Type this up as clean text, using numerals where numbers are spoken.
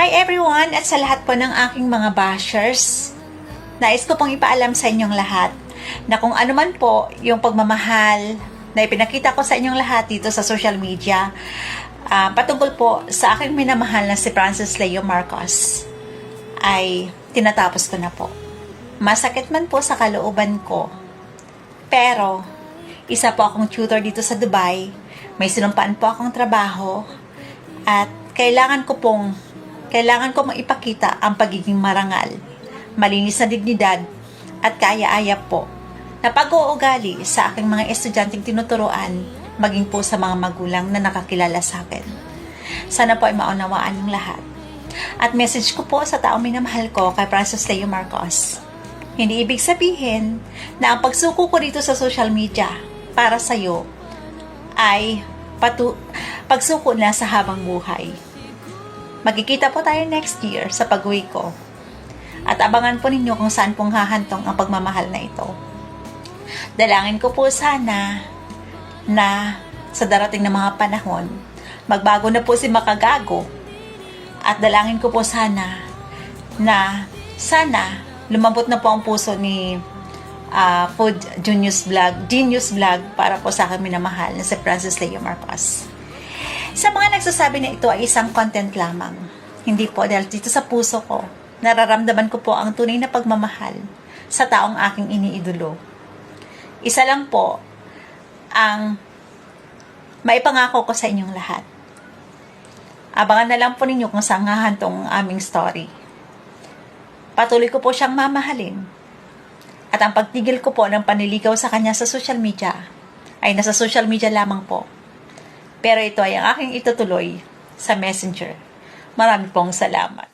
Hi everyone at sa lahat po ng aking mga bashers. Nais ko pong ipaalam sa inyong lahat na kung ano man po yung pagmamahal na ipinakita ko sa inyong lahat dito sa social media patungkol po sa aking minamahal na si Francis Leo Marcos ay tinatapos ko na po. Masakit man po sa kalooban ko, pero isa po akong tutor dito sa Dubai, may sinumpaan po akong trabaho at kailangan ko maipakita ang pagiging marangal, malinis na dignidad at kaaya-aya po na pag-uugali sa aking mga estudyanteng tinuturuan, maging po sa mga magulang na nakakilala sa akin. Sana po ay maunawaan ng lahat. At message ko po sa taong minamahal ko kay Francis Leo Marcos. Hindi ibig sabihin na ang pagsuko ko dito sa social media para sa'yo ay pagsuko na sa habang buhay. Magkikita po tayo next year sa pag-uwi ko. At abangan po ninyo kung saan pong hahantong ang pagmamahal na ito. Dalangin ko po sana na sa darating na mga panahon, magbago na po si Makagago. At dalangin ko po sana lumambot na po ang puso ni Food Genius Vlog para po sa aking minamahal na si Francis Leo Marcos. Sa mga nagsasabi na ito ay isang content lamang, hindi po, dahil dito sa puso ko, nararamdaman ko po ang tunay na pagmamahal sa taong aking iniidolo. Isa lang po ang maipangako ko sa inyong lahat. Abangan na lang po ninyo kung saan hahantong ang aming story. Patuloy ko po siyang mamahalin. At ang pagtigil ko po ng panliligaw sa kanya sa social media ay nasa social media lamang po. Pero ito ay ang aking itutuloy sa Messenger. Marami pong salamat.